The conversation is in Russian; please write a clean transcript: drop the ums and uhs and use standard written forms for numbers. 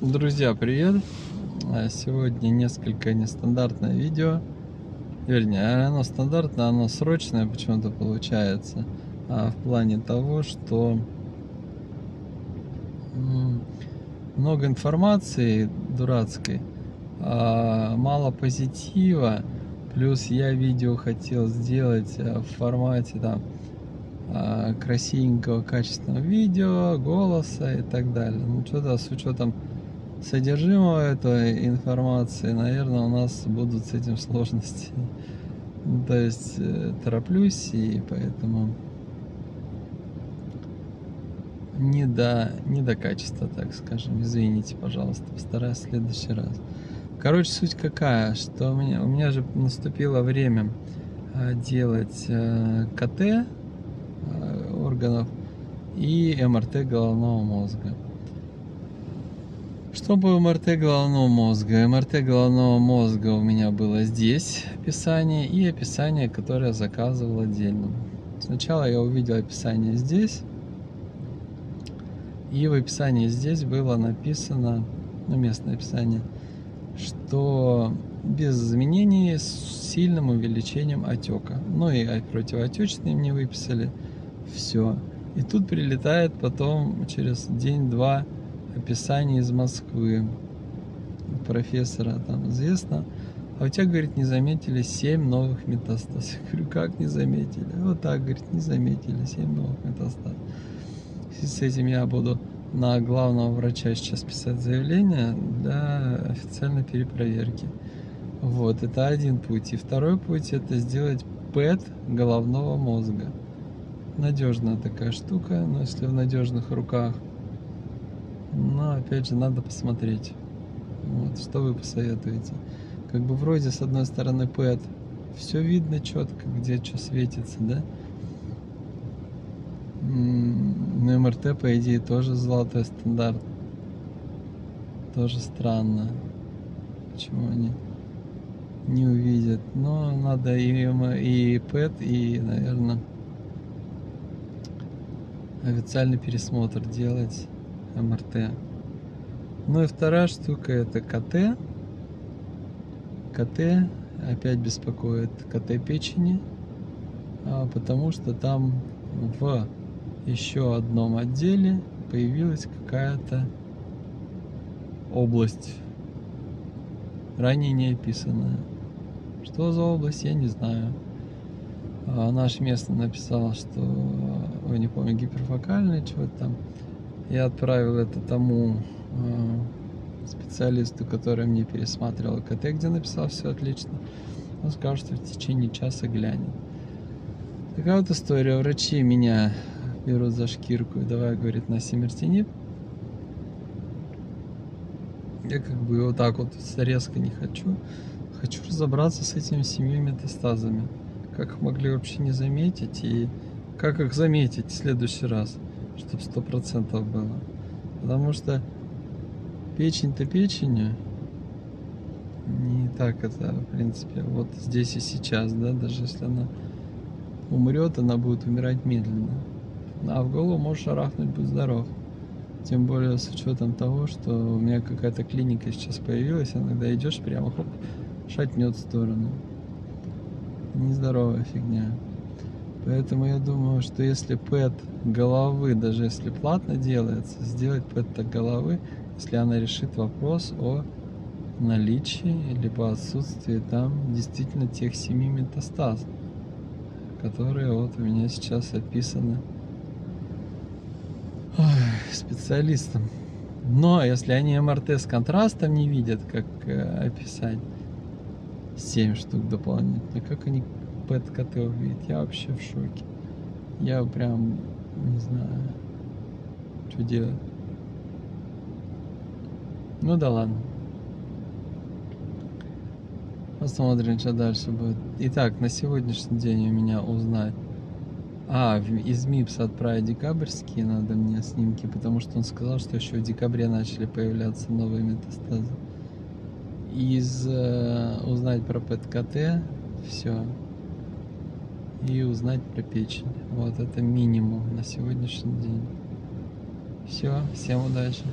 Друзья, привет! Сегодня несколько нестандартное видео. Вернее, оно стандартное, оно срочное почему-то получается. В плане того, что м, много информации дурацкой, мало позитива. Плюс я видео хотел сделать в формате там красивенького, качественного видео, голоса и так далее. Ну, что-то с учетом содержимого этой информации, наверное, у нас будут с этим сложности. То есть тороплюсь, и поэтому не до качества, так скажем. Извините, пожалуйста, постараюсь в следующий раз. Короче, суть какая, что у меня же наступило время делать КТ органов и МРТ головного мозга. Что по МРТ головного мозга? МРТ головного мозга у меня было здесь описание и описание, которое я заказывал отдельно. Сначала я увидел описание здесь, и в описании здесь было написано, местное описание, что без изменений с сильным увеличением отека. Ну и противоотечные мне выписали. Все. И тут прилетает потом через день-два описание из Москвы профессора, там известно. А у тебя, говорит, не заметили 7 новых метастаз. Я говорю, как не заметили? Вот так, говорит, не заметили 7 новых метастаз. И с этим я буду на главного врача сейчас писать заявление для официальной перепроверки. Вот, это один путь. И второй путь — это сделать ПЭТ головного мозга. Надежная такая штука, но если в надежных руках. Но опять же надо посмотреть. Вот, что вы посоветуете? Как бы вроде с одной стороны ПЭТ все видно четко, где что светится, да? Но МРТ, по идее, тоже золотой стандарт. Тоже странно, почему они не увидят. Но надо и ПЭТ, и, наверное, официальный пересмотр делать МРТ. Ну и вторая штука — это КТ. КТ опять беспокоит, КТ печени, потому что там в еще одном отделе появилась какая-то область, ранее не описанная. Что за область, я не знаю. Наш местный написал, что, не помню, гиперфокальный, чего-то там. Я отправил это тому специалисту, который мне пересматривал КТ, где написал все отлично. Он сказал, что в течение часа глянет. Такая вот история. Врачи меня берут за шкирку и давай, говорит, на симертинип. Я как бы вот так вот резко не хочу. Хочу разобраться с этими 7 метастазами. Как их могли вообще не заметить и как их заметить в следующий раз, чтобы 100% было. Потому что печень-то печенью. Не так это, в принципе, вот здесь и сейчас, да, даже если она умрет, она будет умирать медленно. А в голову можешь шарахнуть, будь здоров. Тем более с учетом того, что у меня какая-то клиника сейчас появилась, иногда идешь прямо, хоп, шатнет в сторону. Нездоровая фигня. Поэтому я думаю, что если ПЭТ головы, даже если платно делается, сделать ПЭТ головы, если она решит вопрос о наличии либо отсутствии там действительно тех 7 метастаз, которые вот у меня сейчас описаны специалистом. Но если они МРТ с контрастом не видят, как описать 7 штук дополнительно, как они ПЭТ-КТ увидят, я вообще в шоке. Я прям не знаю, что делать. Ну да ладно. Посмотрим, что дальше будет. Итак, на сегодняшний день у меня узнать. Из МИПСа отправить декабрьские надо мне снимки, потому что он сказал, что еще в декабре начали появляться новые метастазы. Узнать про ПЭТ-КТ, все. И узнать про печень. Вот это минимум на сегодняшний день. Все, всем удачи.